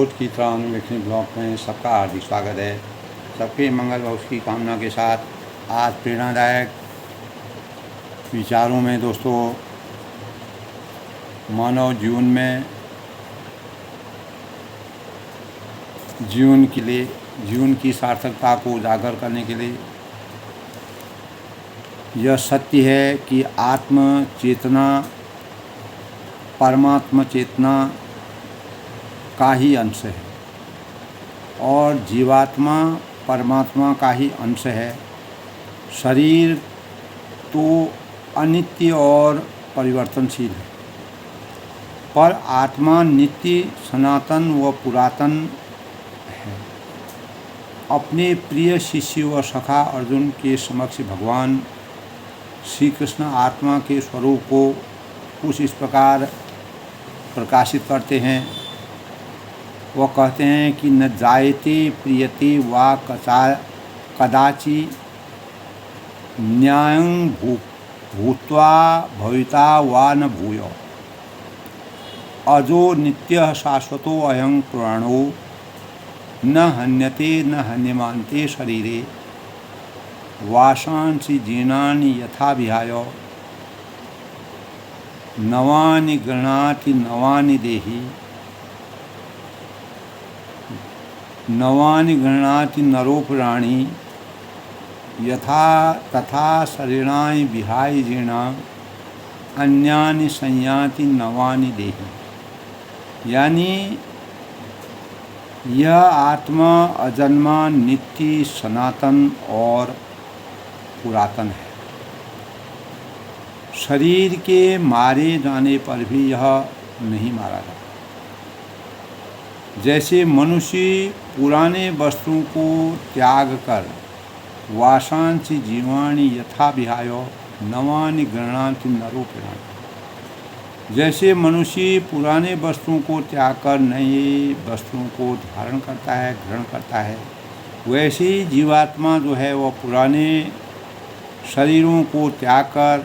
रोज की तरह अनुलेखनी ब्लॉग में सबका हार्दिक स्वागत है। सबके मंगल व उसकी कामना के साथ आज प्रेरणादायक विचारों में दोस्तों मानव जीवन में जीवन की सार्थकता को उजागर करने के लिए यह सत्य है कि आत्म चेतना परमात्मा चेतना का ही अंश है और जीवात्मा परमात्मा का ही अंश है। शरीर तो अनित्य और परिवर्तनशील है, पर आत्मा नित्य सनातन व पुरातन है। अपने प्रिय शिष्य व सखा अर्जुन के समक्ष भगवान श्री कृष्ण आत्मा के स्वरूप को कुछ इस प्रकार प्रकाशित करते हैं। वह कहते हैं कि न जायते प्रियते वा कदाचि न्यायं भूत्वा भविता वा न भूयो अजो नित्यः शाश्वतो अयं पुराणो न हन्यते न हन्यमान्ते शरीरे वासांसि जीर्णानि यथा विहाय नवानि गृह्णाति नवानि देहि नवानि गृह्णाति नरोपराणि यथा तथा शरीराणि विहाय जीर्णा अन्यानि संयाति नवानि देहि। यानी यह आत्मा अजन्मा नित्य सनातन और पुरातन है। शरीर के मारे जाने पर भी यह नहीं मारा जाता। जैसे मनुष्य पुराने वस्तुओं को त्याग कर वासांसि जीवाणि यथा विहाय नवानि गृह्णाति नरोपराणि, जैसे मनुष्य पुराने वस्तुओं को त्याग कर नए वस्तुओं को धारण करता है, ग्रहण करता है, वैसे ही जीवात्मा जो है वह पुराने शरीरों को त्याग कर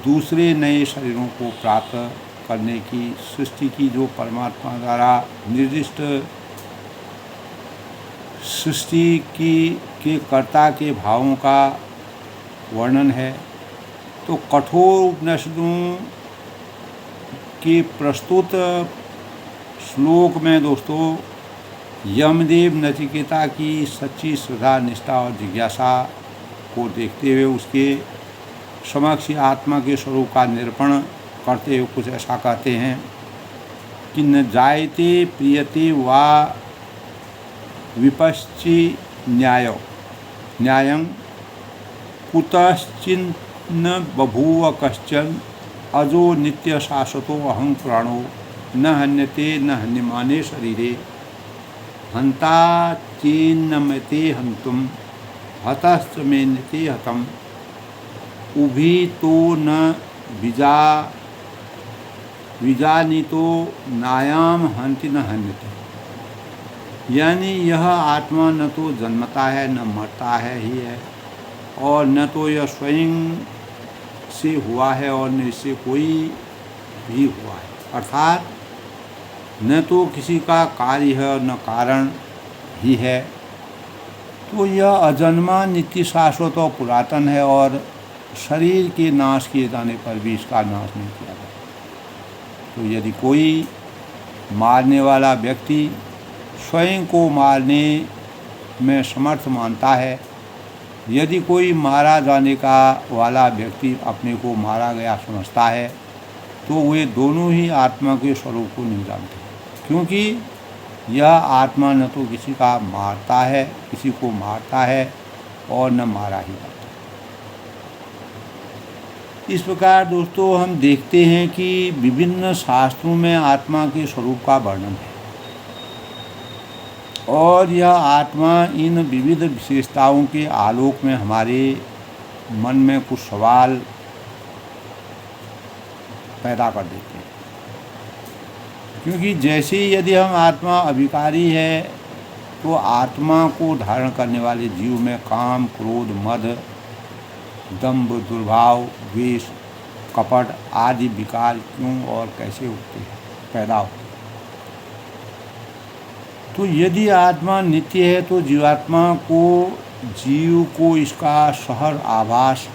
दूसरे नए शरीरों को प्राप्त करने की सृष्टि की जो परमात्मा द्वारा निर्दिष्ट सृष्टि के कर्ता के भावों का वर्णन है। तो कठोर उपनिषदों के प्रस्तुत श्लोक में दोस्तों यमदेव नचिकेता की सच्ची श्रद्धा निष्ठा और जिज्ञासा को देखते हुए उसके समक्ष आत्मा के स्वरूप का निरूपण करते हुए कुछ ऐसा कहते हैं कि न जायते प्रियते वा विपश्चि न्यायं कुतश्चिन्न बभूव कश्चन अजो नित्य शाश्वतो अहं पुराणो न हन्यते न हन्यमाने शरीरे हन्ता चेन्नमते हन्तुम हतश्च मेन्यते हतम् उभी तो न विजानीतो नायाम हन्ति न हन्यते। यानी यह आत्मा न तो जन्मता है न मरता है ही है, और न तो यह स्वयं से हुआ है और न इससे कोई भी हुआ है। अर्थात न तो किसी का कार्य है और न कारण ही है। तो यह अजन्मा नित्य शाश्वत और पुरातन है और शरीर के नाश किए जाने पर भी इसका नाश नहीं किया जाता। तो यदि कोई मारने वाला व्यक्ति स्वयं को मारने में समर्थ मानता है, यदि कोई मारा जाने का वाला व्यक्ति अपने को मारा गया समझता है, तो वे दोनों ही आत्मा के स्वरूप को नहीं जानते, क्योंकि यह आत्मा न तो किसी का मारता है, किसी को मारता है और न मारा ही जाता। इस प्रकार दोस्तों हम देखते हैं कि विभिन्न शास्त्रों में आत्मा के स्वरूप का वर्णन है और यह आत्मा इन विविध विशेषताओं के आलोक में हमारे मन में कुछ सवाल पैदा कर देते हैं। क्योंकि जैसे ही यदि हम आत्मा अभिकारी है, तो आत्मा को धारण करने वाले जीव में काम, क्रोध, मद, दंभ, दुर्भाव, द्वेष, कपट आदि विकार क्यों और कैसे उठते हैं, पैदा होते हैं। तो यदि आत्मा नित्य है तो जीव को इसका सहज आभास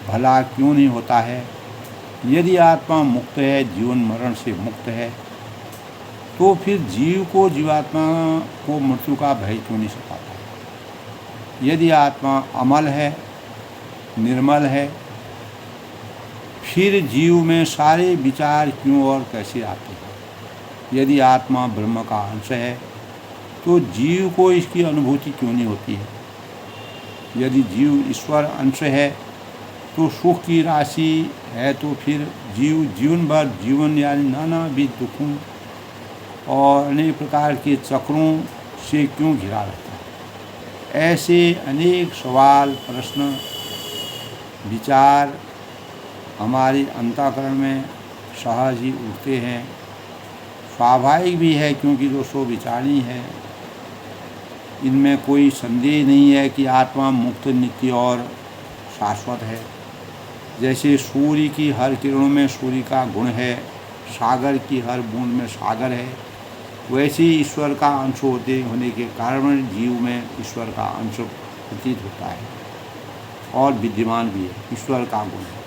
भला क्यों नहीं होता है। यदि आत्मा मुक्त है, जीवन मरण से मुक्त है, तो फिर जीव को जीवात्मा को मृत्यु का भय क्यों नहीं सताता है। यदि आत्मा अमल है, निर्मल है, फिर जीव में सारे विचार क्यों और कैसे आते हैं। यदि आत्मा ब्रह्म का अंश है तो जीव को इसकी अनुभूति क्यों नहीं होती है। यदि जीव ईश्वर अंश है तो सुख की राशि है, तो फिर जीवन भर जीवन यानी नानाविध दुखों और अनेक प्रकार के चक्रों से क्यों घिरा रहता है। ऐसे अनेक सवाल, प्रश्न, विचार हमारे अंतःकरण में सहज ही उठते हैं। स्वाभाविक भी है, क्योंकि दोस्तों विचारी है, इनमें कोई संदेह नहीं है कि आत्मा मुक्त, नित्य और शाश्वत है। जैसे सूर्य की हर किरणों में सूर्य का गुण है, सागर की हर बूंद में सागर है, वैसे ही ईश्वर का अंश होने के कारण जीव में ईश्वर का अंश प्रतीत होता है और विद्यमान भी है, ईश्वर का गुण है।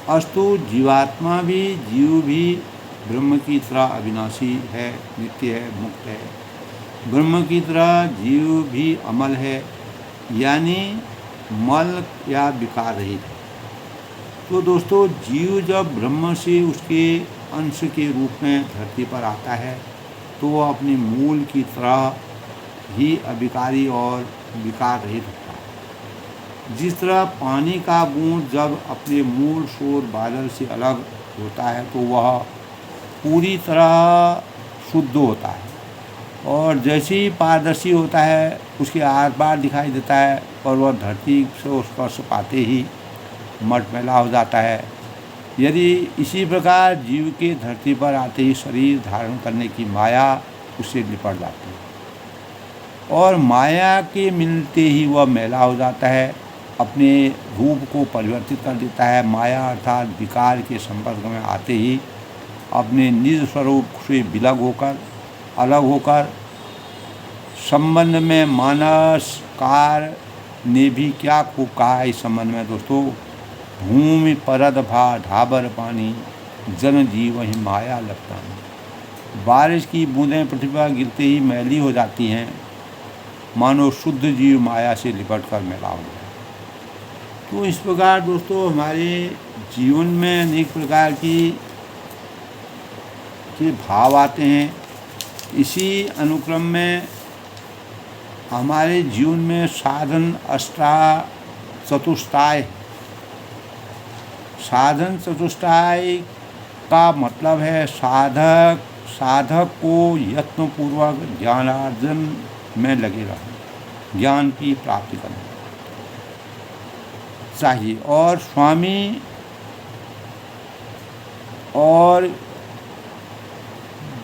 अस्तु जीवात्मा भी, जीव भी ब्रह्म की तरह अविनाशी है, नित्य है, मुक्त है। ब्रह्म की तरह जीव भी अमल है, यानी मल या विकार रहित है। तो दोस्तों जीव जब ब्रह्म से उसके अंश के रूप में धरती पर आता है तो वह अपने मूल की तरह ही अविकारी और विकार रहित होता है। जिस तरह पानी का बूंद जब अपने मूल स्रोत बादल से अलग होता है तो वह पूरी तरह शुद्ध होता है, और जैसे ही पारदर्शी होता है उसके आर पार दिखाई देता है और वह धरती से स्पर्श पाते ही मटमैला हो जाता है। यदि इसी प्रकार जीव के धरती पर आते ही शरीर धारण करने की माया उससे निपट जाती है और माया के मिलते ही वह मैला हो जाता है, अपने रूप को परिवर्तित कर देता है। माया अर्थात विकार के संपर्क में आते ही अपने निज स्वरूप से विलग होकर, अलग होकर, संबंध में मानसकार ने भी क्या खूब कहा है इस संबंध में दोस्तों। भूमि परद भा ढाबर पानी, जन जीव ही माया लगता है। बारिश की बूंदें पृथ्वी पर गिरते ही मैली हो जाती हैं, मानो शुद्ध जीव माया से लिपट कर मैला हो जाए। तो इस प्रकार दोस्तों हमारे जीवन में अनेक प्रकार के भाव आते हैं। इसी अनुक्रम में हमारे जीवन में साधन चतुष्टाय का मतलब है साधक को यत्नपूर्वक ज्ञानार्जन में लगे रहना, ज्ञान की प्राप्ति करना चाहिए। और स्वामी और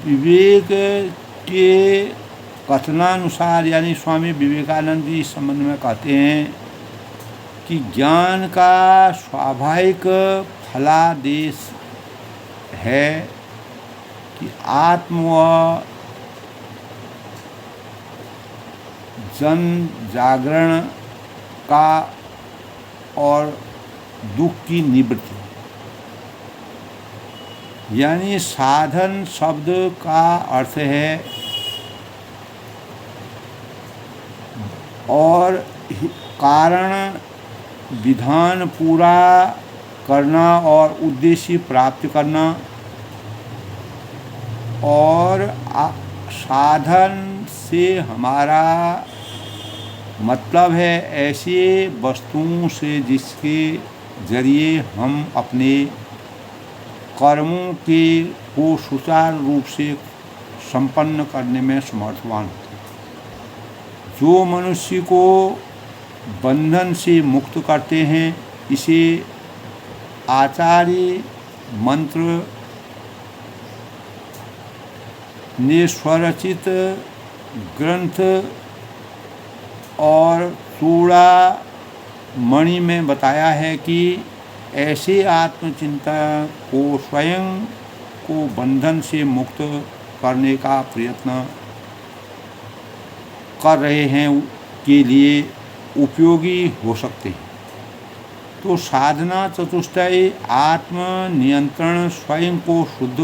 विवेक के कथनानुसार, यानी स्वामी विवेकानंद जी इस संबंध में कहते हैं कि ज्ञान का स्वाभाविक फलादेश है कि आत्म व जन जागरण का और दुख की निवृत्ति। यानी साधन शब्द का अर्थ है और कारण विधान पूरा करना और उद्देश्य प्राप्त करना, और साधन से हमारा मतलब है ऐसे वस्तुओं से जिसके जरिए हम अपने कर्मों को सुचारू रूप से संपन्न करने में समर्थवान होते हैं। जो मनुष्य को बंधन से मुक्त करते हैं, इसे आचार्य मंत्र ने स्वरचित ग्रंथ और चूड़ामणि में बताया है कि ऐसे आत्मचिंतन को स्वयं को बंधन से मुक्त करने का प्रयत्न कर रहे हैं के लिए उपयोगी हो सकते हैं। तो साधना चतुष्टय आत्म नियंत्रण, स्वयं को शुद्ध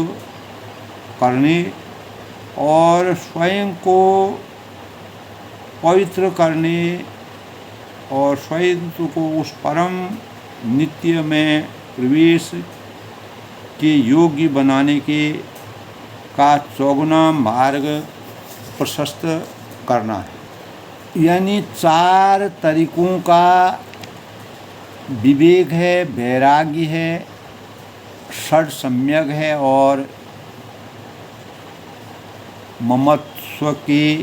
करने और स्वयं को पवित्र करने और स्वयं को उस परम नित्य में प्रवेश के योग्य बनाने के का चौगुना मार्ग प्रशस्त करना है। यानी 4 तरीकों का विवेक है, वैराग्य है, षड सम्यक है और ममत्व के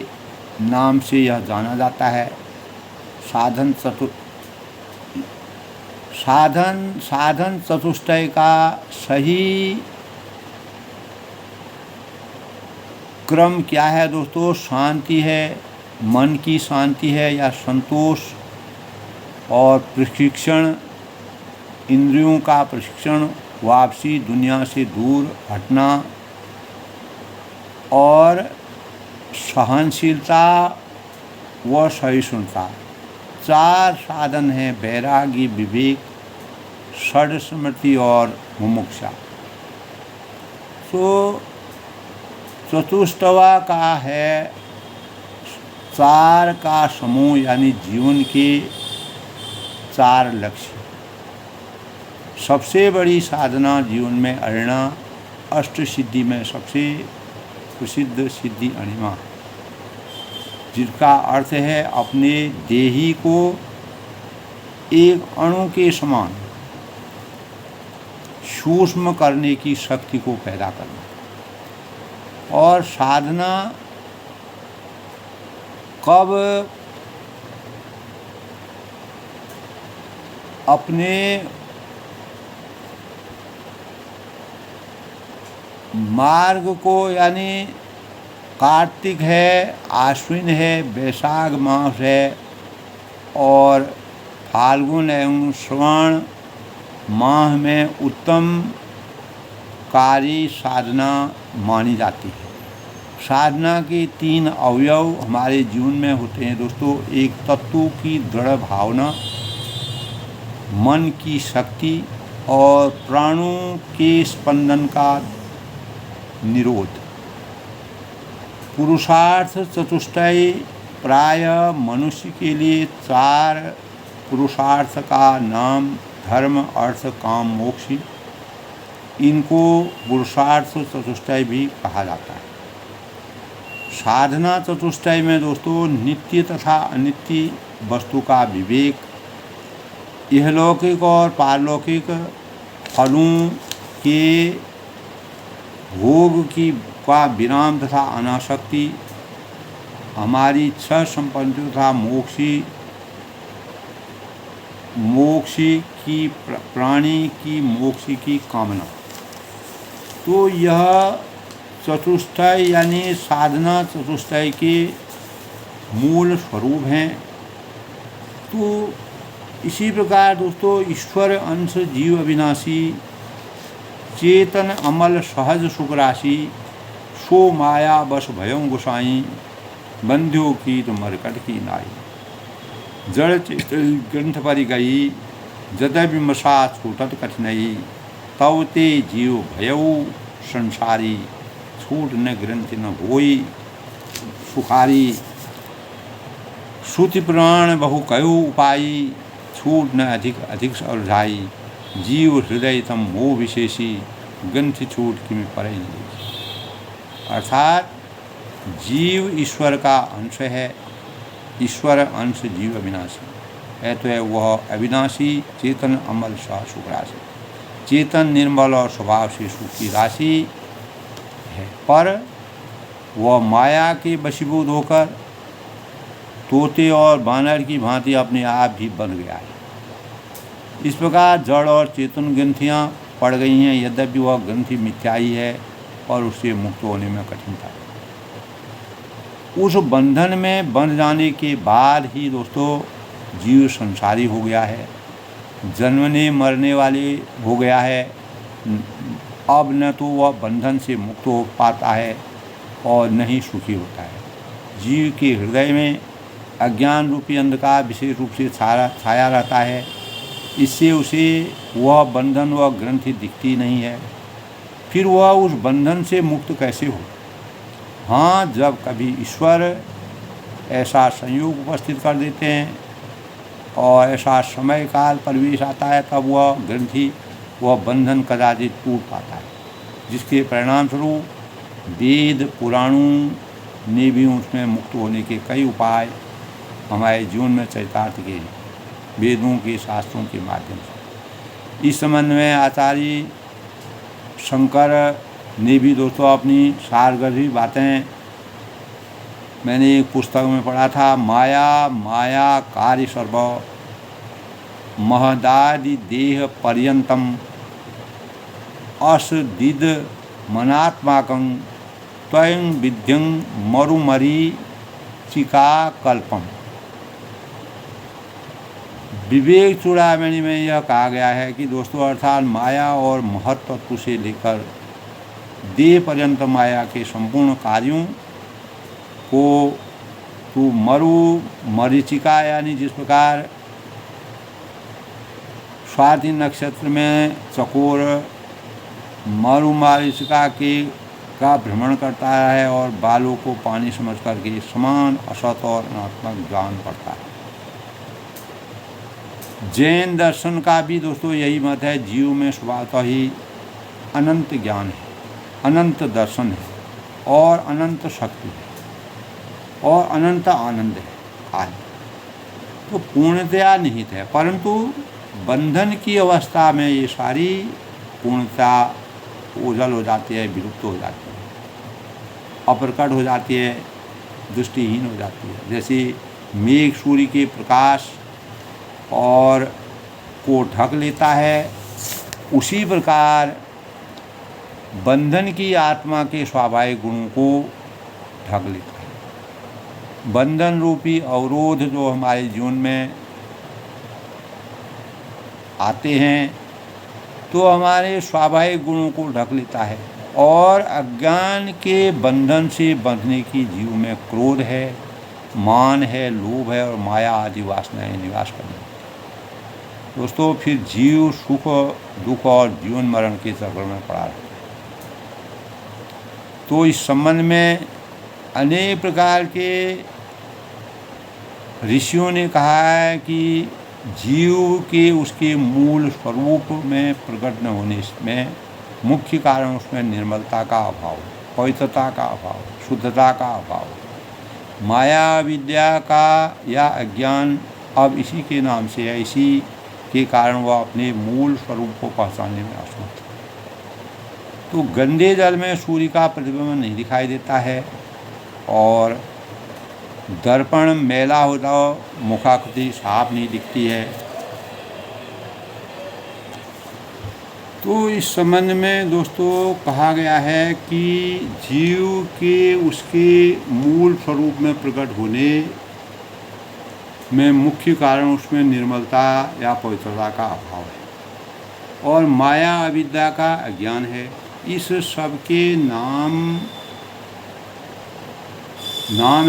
नाम से यह जाना जाता है। साधन चतुष्टय का सही क्रम क्या है दोस्तों? शांति है, मन की शांति है या संतोष और प्रशिक्षण, इंद्रियों का प्रशिक्षण, वापसी, दुनिया से दूर हटना और सहनशीलता व सहिष्णुता। 4 साधन हैं: वैराग्य, विवेक, षड स्मृति और मुमुक्षा। तो चतुष्टवा का है 4 का समूह, यानी जीवन के 4 लक्ष्य। सबसे बड़ी साधना जीवन में अरिणा अष्ट सिद्धि में सबसे प्रसिद्ध सिद्धि अणिमा, जिसका अर्थ है अपने देही को एक अणु के समान सूक्ष्म करने की शक्ति को पैदा करना। और साधना कब अपने मार्ग को, यानी कार्तिक है, आश्विन है, वैशाख मास है और फाल्गुन एवं श्रवण माह में उत्तम कार्य साधना मानी जाती है। साधना के 3 अवयव हमारे जीवन में होते हैं दोस्तों। एक तत्व की दृढ़ भावना, मन की शक्ति और प्राणों के स्पंदन का निरोध। पुरुषार्थ चतुष्टय प्राय मनुष्य के लिए 4 पुरुषार्थ का नाम धर्म, अर्थ, काम, मोक्ष, इनको पुरुषार्थ चतुष्टय भी कहा जाता है। साधना चतुष्टय में दोस्तों नित्य तथा अनित्य वस्तु का विवेक, इहलौकिक और पारलौकिक फलों के भोग का विराम तथा अनासक्ति, हमारी 6 संपत्ति तथा मोक्षी की प्राणी की मोक्ष की कामना। तो यह चतुष्टय यानी साधना चतुष्टय के मूल स्वरूप हैं। तो इसी प्रकार दोस्तों ईश्वर अंश जीव अविनाशी, चेतन अमल सहज सुख राशि, सो माया बस भयों गुसाई, बंध्यो की तो मरकट की नाई। जड़ चेतन ग्रंथ परि गई, जदि मसा छूटत कठिनाई, तव ते जीव भयऊ संसारी, छूट न ग्रंथ न होई सुखारी। श्रुति पुराण बहु कयो उपाई, छूट न अधिक अधिक उलझाई, जीव हृदय तम मोह विशेषी, ग्रंथ छूट किमें परै नहीं। अर्थात जीव ईश्वर का अंश है, ईश्वर अंश जीव अविनाशी है। तो है वह अविनाशी, चेतन अमल सह सुख राशि, चेतन निर्मल और स्वभाव से सुख की राशि है। पर वह माया के वशीभूत होकर तोते और बानर की भांति अपने आप भी बन गया है। इस प्रकार जड़ और चेतन ग्रंथियाँ पड़ गई हैं, यद्यपि वह ग्रंथि मिथ्याई है और उससे मुक्त होने में कठिनता है। उस बंधन में बंध जाने के बाद ही दोस्तों जीव संसारी हो गया है, जन्मने मरने वाले हो गया है। अब न तो वह बंधन से मुक्त हो पाता है और न ही सुखी होता है। जीव के हृदय में अज्ञान रूपी अंधकार विशेष रूप से छाया रहता है। इससे उसे वह बंधन व ग्रंथि दिखती नहीं है। फिर वह उस बंधन से मुक्त कैसे हो? हाँ, जब कभी ईश्वर ऐसा संयोग उपस्थित कर देते हैं और ऐसा समय काल प्रवेश आता है, तब वह ग्रंथि, वह बंधन कदाचित टूट पाता है, जिसके परिणाम स्वरूप वेद पुराणों ने भी उसमें मुक्त होने के कई उपाय हमारे जीवन में चरितार्थ किए हैं, वेदों के शास्त्रों के माध्यम से। इस संबंध में आचार्य शंकर ने भी दोस्तों अपनी सारगर्भी बातें मैंने एक पुस्तक में पढ़ा था, माया कार्य सर्व महदादि देह पर्यंतम असदिद मनात्माकं त्वं विद्यं मरुमरीचिका कल्पम। विवेक चूड़ामणि में यह कहा गया है कि दोस्तों, अर्थात माया और महत तत्व से लेकर देह पर्यंत माया के संपूर्ण कार्यों को तू मरीचिका, यानी जिस प्रकार स्वाति नक्षत्र में चकोर मरीचिका का भ्रमण करता है और बालों को पानी समझ करके समान असत और अनात्मक ज्ञान पड़ता है। जैन दर्शन का भी दोस्तों यही मत है, जीव में स्वभावतः ही अनंत ज्ञान है, अनंत दर्शन है और अनंत शक्ति है और अनंत आनंद है। तो पूर्णतया निहित है, परंतु बंधन की अवस्था में ये सारी पूर्णता ओझल हो जाती है, विलुप्त हो जाती है, अप्रकट हो जाती है, दृष्टिहीन हो जाती है। जैसे मेघ सूर्य के प्रकाश और को ढक लेता है, उसी प्रकार बंधन की आत्मा के स्वाभाविक गुणों को ढक लेता है। बंधन रूपी अवरोध जो हमारे जीवन में आते हैं, तो हमारे स्वाभाविक गुणों को ढक लेता है और अज्ञान के बंधन से बंधने की जीव में क्रोध है, मान है, लोभ है और माया आदि वासनाएं निवास करने। दोस्तों, फिर जीव सुख दुख और जीवन मरण के चक्र में पड़ा है। तो इस संबंध में अनेक प्रकार के ऋषियों ने कहा है कि जीव के उसके मूल स्वरूप में प्रकट न होने में मुख्य कारण उसमें निर्मलता का अभाव, पवित्रता का अभाव, शुद्धता का अभाव, माया विद्या का या अज्ञान अब इसी के नाम से है, इसी के कारण वह अपने मूल स्वरूप को पहचानने में असमर्थ है। तो गंदे जल में सूर्य का प्रतिबिंब नहीं दिखाई देता है और दर्पण मैला हो जाओ, मुखाकृति साफ नहीं दिखती है। तो इस संबंध में दोस्तों कहा गया है कि जीव के उसके मूल स्वरूप में प्रकट होने में मुख्य कारण उसमें निर्मलता या पवित्रता का अभाव है और माया अविद्या का अज्ञान है। इस सब के नाम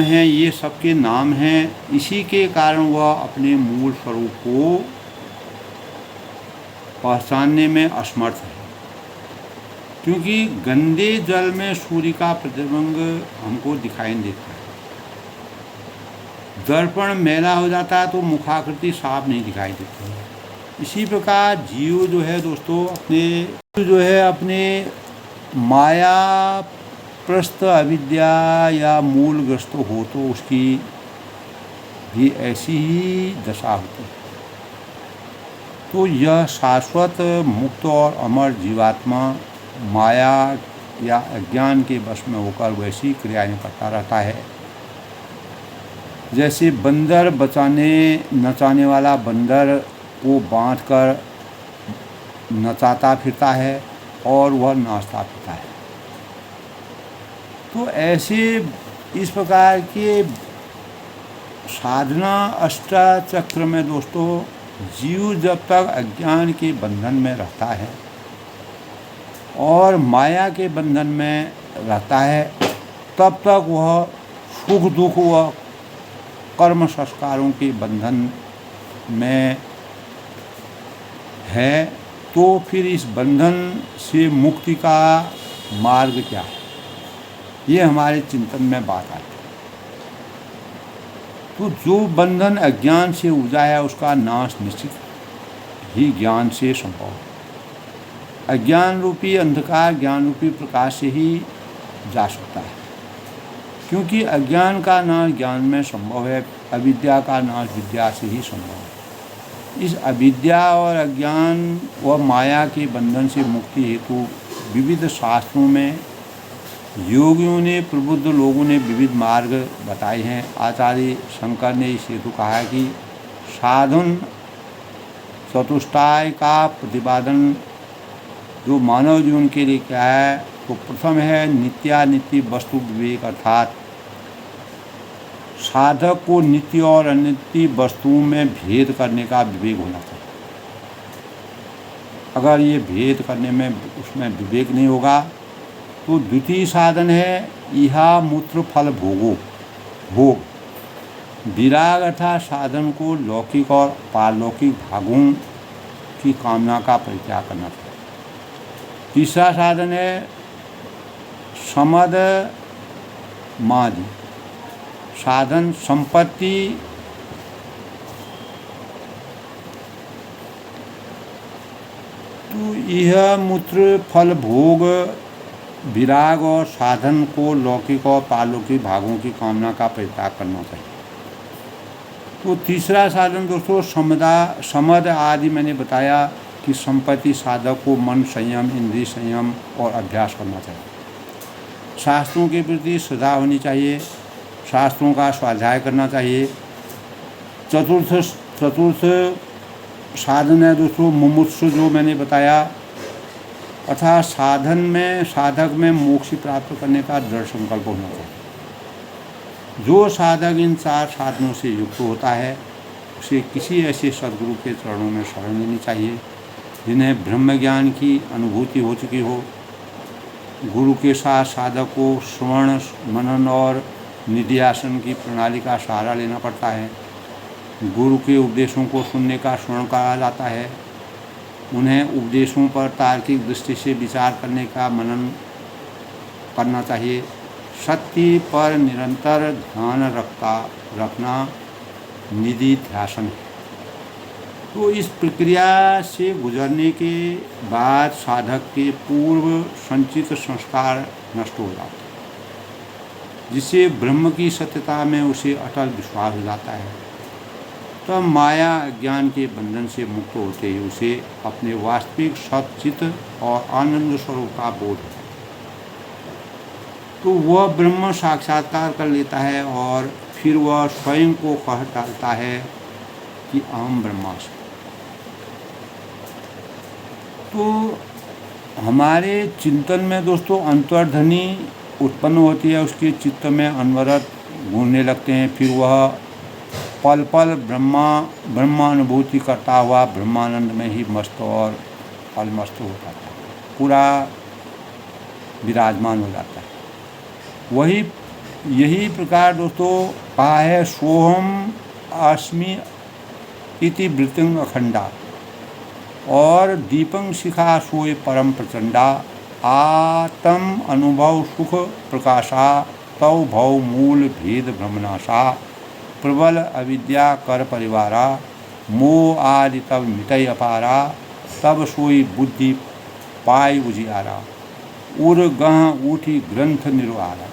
हैं, ये सबके नाम हैं। इसी के कारण वह अपने मूल स्वरूप को पहचानने में असमर्थ है, क्योंकि गंदे जल में सूर्य का प्रतिबिंब हमको दिखाई नहीं देता है। दर्पण मैला हो जाता है तो मुखाकृति साफ नहीं दिखाई देती है। इसी प्रकार जीव जो है दोस्तों अपने माया प्रस्थ अविद्या या मूलग्रस्त हो तो उसकी भी ऐसी ही दशा होती है। तो यह शाश्वत मुक्त और अमर जीवात्मा माया या अज्ञान के वश में होकर वैसी क्रियाएं करता रहता है। जैसे बंदर नचाने वाला बंदर को बांधकर नचाता फिरता है और वह नाचता फिरता है। तो ऐसे इस प्रकार के साधना अष्टचक्र में दोस्तों जीव जब तक अज्ञान के बंधन में रहता है और माया के बंधन में रहता है, तब तक वह सुख दुख व कर्म संस्कारों के बंधन में है, तो फिर इस बंधन से मुक्ति का मार्ग क्या है, ये हमारे चिंतन में बात आती है। तो जो बंधन अज्ञान से उपजा है उसका नाश निश्चित ही ज्ञान से संभव है। अज्ञान रूपी अंधकार ज्ञान रूपी प्रकाश से ही जा सकता है, क्योंकि अज्ञान का नाश ज्ञान में संभव है, अविद्या का नाश विद्या से ही संभव है। इस अविद्या और अज्ञान व माया के बंधन से मुक्ति हेतु विविध शास्त्रों में योगियों ने, प्रबुद्ध लोगों ने विविध मार्ग बताए हैं। आचार्य शंकर ने इस हेतु कहा है कि साधन चतुष्टाय का प्रतिपादन जो मानव जीवन के लिए क्या है, तो प्रथम है नित्यानित्य वस्तु विवेक, अर्थात साधक को नित्य और अनित्य वस्तुओं में भेद करने का विवेक होना चाहिए। अगर ये भेद करने में उसमें विवेक नहीं होगा तो द्वितीय साधन है इहा मूत्र फल भोग। विराग अर्थात साधन को लौकिक और पारलौकिक भागों की कामना का परित्याग करना चाहिए। तीसरा साधन है समद मादि, साधन संपत्ति तो यह मूत्र फल भोग विराग और साधन को लौकिक और पारलौकिक भागों की कामना का परित्याग करना चाहिए। तो तीसरा साधन दोस्तों समद आदि मैंने बताया कि संपत्ति साधक को मन संयम, इंद्रिय संयम और अभ्यास करना चाहिए। शास्त्रों के प्रति श्रद्धा होनी चाहिए, शास्त्रों का स्वाध्याय करना चाहिए। चतुर्थ साधन है दोस्तों मुमुक्षु, जो मैंने बताया, अर्थात साधक में मोक्ष प्राप्त करने का दृढ़ संकल्प होना चाहिए। जो साधक इन चार साधनों से युक्त होता है उसे किसी ऐसे सद्गुरु के चरणों में शरण लेनी चाहिए जिन्हें ब्रह्म ज्ञान की अनुभूति हो चुकी हो। गुरु के साथ साधक को श्रवण, मनन और निधिध्यासन की प्रणाली का सहारा लेना पड़ता है। गुरु के उपदेशों को सुनने का श्रवण कहा जाता है। उन्हें उपदेशों पर तार्किक दृष्टि से विचार करने का मनन करना चाहिए। सत्य पर निरंतर ध्यान रखना निधिध्यासन है। तो इस प्रक्रिया से गुजरने के बाद साधक के पूर्व संचित संस्कार नष्ट हो जाते हैं, जिससे ब्रह्म की सत्यता में उसे अटल विश्वास हो जाता है। तब माया अज्ञान के बंधन से मुक्त होते ही उसे अपने वास्तविक सच्चित और आनंद स्वरूप का बोध होता है। तो वह ब्रह्म साक्षात्कार कर लेता है और फिर वह स्वयं को कह डालता है कि अहम ब्रह्मास्मि। तो हमारे चिंतन में दोस्तों अंतर्ध्वनि उत्पन्न होती है, उसके चित्त में अनवरत घूमने लगते हैं। फिर वह पल पल ब्रह्मानुभूति करता हुआ ब्रह्मानंद में ही मस्त और अलमस्त हो जाता है, पूरा विराजमान हो जाता है। यही प्रकार दोस्तों कहा है सोहम अस्मि इति वृत्तिं अखंडा, और दीपं शिखा सोय परम प्रचंडा, आत्म अनुभव सुख प्रकाशा, तव भव मूल भेद भ्रमनाशा, प्रबल अविद्या कर परिवारा, मोह आदि तब मिटय अपारा, तब सोई बुद्धि पाई उजियारा, उर गह उठी ग्रंथ निर्वारा।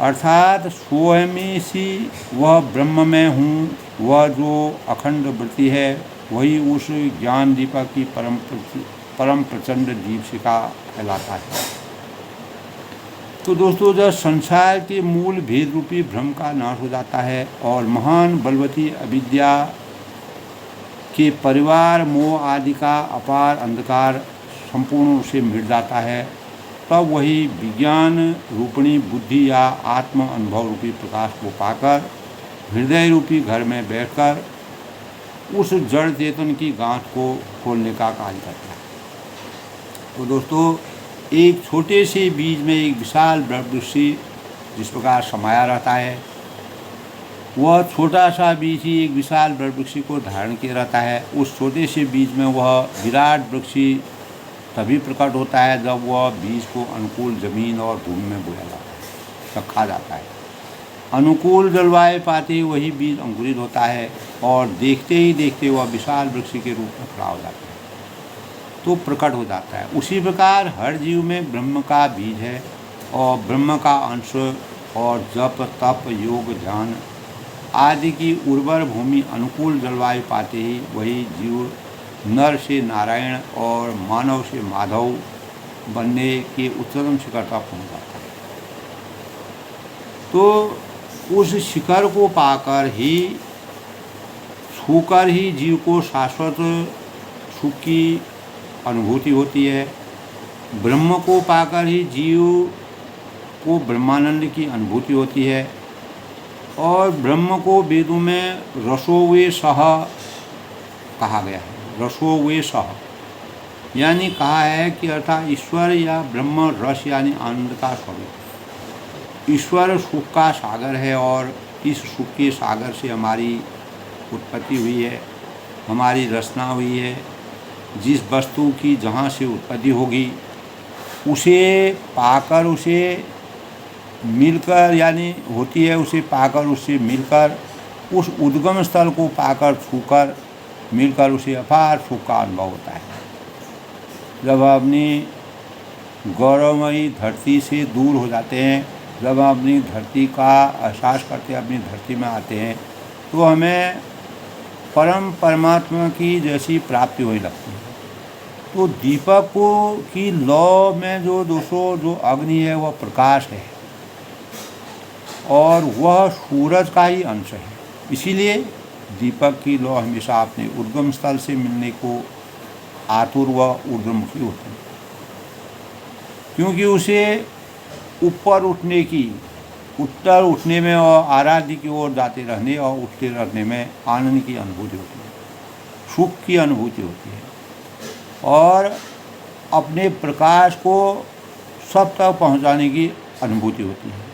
अर्थात स्वयं सी वह ब्रह्म में हूँ, वह जो अखंड वृत्ति है वही उस ज्ञान दीपक की परम प्रचंड दीपशिखा फैलाता है। तो दोस्तों जब संसार के मूल भेद रूपी भ्रम का नाश हो जाता है और महान बलवती अविद्या के परिवार मोह आदि का अपार अंधकार संपूर्ण रूप से मिट जाता है, तब वही विज्ञान रूपिणी बुद्धि या आत्म अनुभव रूपी प्रकाश को पाकर हृदय रूपी घर में बैठकर उस जड़ चेतन की गांठ को खोलने का कार्य करता है। तो दोस्तों एक छोटे से बीज में एक विशाल वृक्ष जिस प्रकार समाया रहता है, वह छोटा सा बीज ही एक विशाल वृक्ष को धारण किए रहता है। उस छोटे से बीज में वह विराट वृक्ष तभी प्रकट होता है जब वह बीज को अनुकूल जमीन और भूमि में बोया जाता है, रखा जाता है। अनुकूल जलवायु पाते ही वही बीज अंकुरित होता है और देखते ही देखते वह विशाल वृक्ष के रूप में खड़ा हो जाता है, तो प्रकट हो जाता है। उसी प्रकार हर जीव में ब्रह्म का बीज है और ब्रह्म का अंश, और जप तप योग ध्यान आदि की उर्वर भूमि अनुकूल जलवायु पाते ही वही जीव नर से नारायण और मानव से माधव बनने के उच्चतम शिखर तक पहुँच जाता है। तो उस शिखर को पाकर ही, छूकर ही जीव को शाश्वत सुख की अनुभूति होती है। ब्रह्म को पाकर ही जीव को ब्रह्मानंद की अनुभूति होती है। और ब्रह्म को वेदों में रसोवे सह कहा गया है। रसोवे सह यानी कहा है कि अर्थात ईश्वर या ब्रह्म रस यानी आनंद का स्वरूप। ईश्वर सुख का सागर है और इस सुख के सागर से हमारी उत्पत्ति हुई है, हमारी रचना हुई है। जिस वस्तु की जहाँ से उत्पत्ति होगी उसे पाकर, उसे मिलकर यानी होती है, उसे पाकर उससे मिलकर, उस उद्गम स्थल को पाकर छूकर मिलकर उसे अपार सुख का अनुभव होता है। जब अपनी गौरवमयी धरती से दूर हो जाते हैं, जब हम अपनी धरती का एहसास करते हैं, अपनी धरती में आते हैं, तो हमें परम परमात्मा की जैसी प्राप्ति होने लगती है। तो दीपक को की लौ में जो अग्नि है वह प्रकाश है और वह सूरज का ही अंश है। इसीलिए दीपक की लौ हमेशा अपने उद्गम स्थल से मिलने को आतुर व ऊर्ध्वमुखी होती है, क्योंकि उसे ऊपर उठने की, उत्तर उठने में और आराध्य की ओर जाते रहने और उठते रहने में आनंद की अनुभूति होती है, सुख की अनुभूति होती है और अपने प्रकाश को सब तक पहुंचाने की अनुभूति होती है।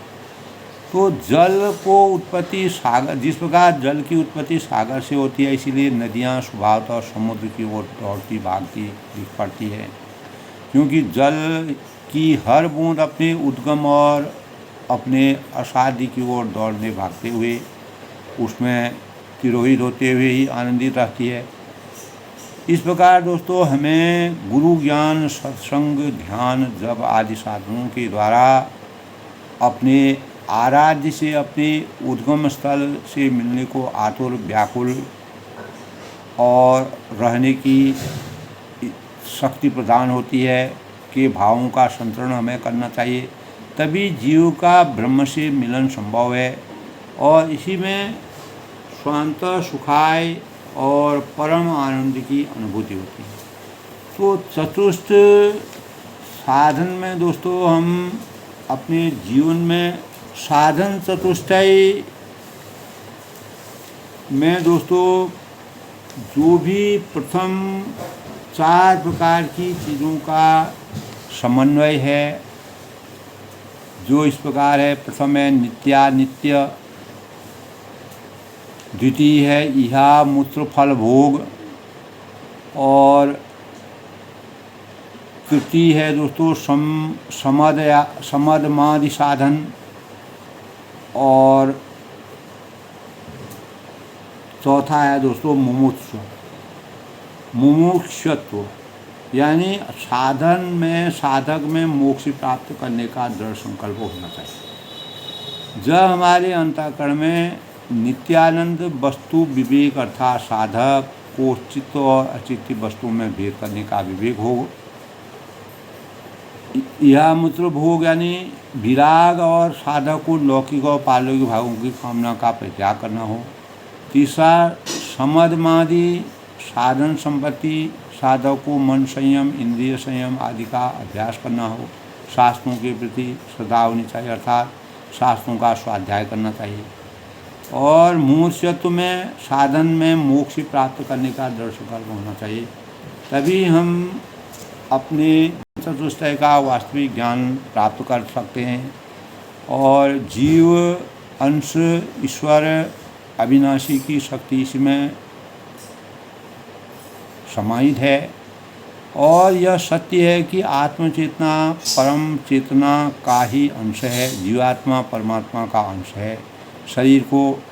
तो जल को उत्पत्ति सागर, जिस प्रकार जल की उत्पत्ति सागर से होती है, इसीलिए नदियाँ स्वभावतः समुद्र की ओर दौड़ती भागती दिख पड़ती है, क्योंकि जल की हर बूंद अपने उद्गम और अपने असाध्य की ओर दौड़ने भागते हुए उसमें तिरोहित होते हुए ही आनंदित रहती है। इस प्रकार दोस्तों हमें गुरु ज्ञान, सत्संग, ध्यान, जप आदि साधनों के द्वारा अपने आराध्य से, अपने उद्गम स्थल से मिलने को आतुर, व्याकुल और रहने की शक्ति प्रदान होती है कि भावों का संतरण हमें करना चाहिए, तभी जीव का ब्रह्म से मिलन संभव है और इसी में स्वांत सुखाय और परम आनंद की अनुभूति होती है। तो चतुर्थ साधन में दोस्तों हम अपने जीवन में साधन चतुष्टय में दोस्तों जो भी प्रथम 4 प्रकार की चीज़ों का समन्वय है, जो इस प्रकार है। प्रथम है नित्यानित्य, द्वितीय है इहा मूत्र फल भोग और तृतीय है दोस्तों समदमादि साधन और चौथा है दोस्तों मुमुक्षुत्व, यानी साधन में, साधक में मोक्ष प्राप्त करने का दृढ़ संकल्प होना चाहिए। जब हमारे अंतःकरण में नित्यानंद वस्तु विवेक अर्थात साधक को चित्त और अचित्त वस्तुओं में भेद करने का विवेक हो, यह मूत्र भोग यानी विराग और साधक को लौकिक और पारलौकिक भावों की कामना का परित्याग करना हो। तीसरा समदमादि साधन संपत्ति, साधक को मन संयम, इंद्रिय संयम आदि का अभ्यास करना हो। शास्त्रों के प्रति श्रद्धा होनी चाहिए अर्थात शास्त्रों का स्वाध्याय करना चाहिए। और मूर्छत्व में साधन में मोक्ष प्राप्त करने का दृढ़ संकल्प होना चाहिए, तभी हम अपने चतुष्टय का वास्तविक ज्ञान प्राप्त कर सकते हैं। और जीव अंश ईश्वर अविनाशी की शक्ति इसमें समाहित है। और यह सत्य है कि आत्मचेतना परम चेतना का ही अंश है। जीवात्मा परमात्मा का अंश है। शरीर को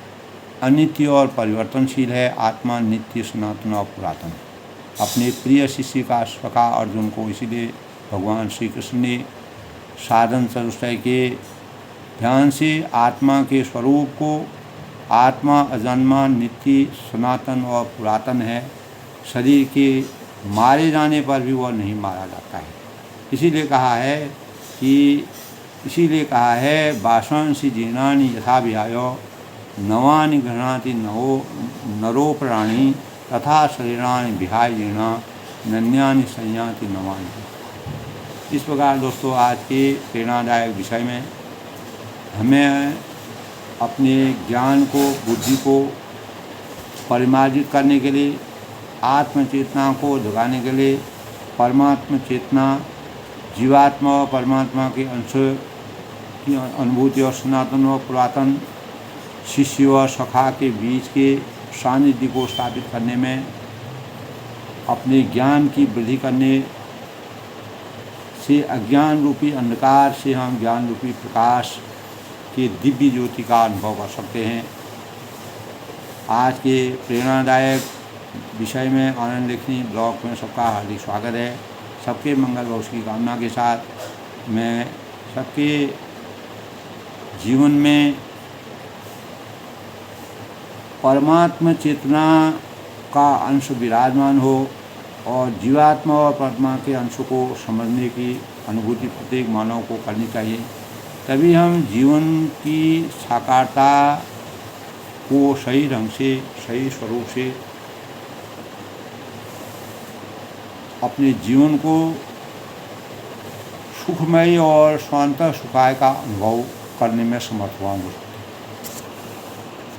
अनित्य और परिवर्तनशील है। आत्मा नित्य, सनातन और पुरातन। अपने प्रिय शिष्य का सखा अर्जुन को इसीलिए भगवान श्री कृष्ण ने साधन चतुष्टय के ध्यान से आत्मा के स्वरूप को, आत्मा अजन्मा, नित्य, सनातन और पुरातन है, शरीर के मारे जाने पर भी वह नहीं मारा जाता है। इसीलिए कहा है वासंसी जीर्णानि यथा विहायो नवानि गृह्णाति नरो प्राणी तथा शरीराणि विहाय जीर्णा नन्यानि संयाति नवानि। इस प्रकार दोस्तों, आज के प्रेरणादायक विषय में हमें अपने ज्ञान को, बुद्धि को परिमार्जित करने के लिए, आत्मचेतना को जगाने के लिए परमात्मा चेतना, जीवात्मा और परमात्मा के अंश की अनुभूति और सनातन और पुरातन शिष्य और सखा के बीच के सानिध्य को स्थापित करने में, अपने ज्ञान की वृद्धि करने से अज्ञान रूपी अंधकार से हम ज्ञान रूपी प्रकाश के दिव्य ज्योति का अनुभव कर सकते हैं। आज के प्रेरणादायक विषय में आनंद लेखनी ब्लॉग में सबका हार्दिक स्वागत है। सबके मंगल व उसकी कामना के साथ मैं सबके जीवन में परमात्मा चेतना का अंश विराजमान हो और जीवात्मा और परमात्मा के अंश को समझने की अनुभूति प्रत्येक मानव को करनी चाहिए। तभी हम जीवन की साकारता को सही ढंग से, सही स्वरूप से अपने जीवन को सुखमय और शांत सुखाय का अनुभव करने में समर्थ हुआ।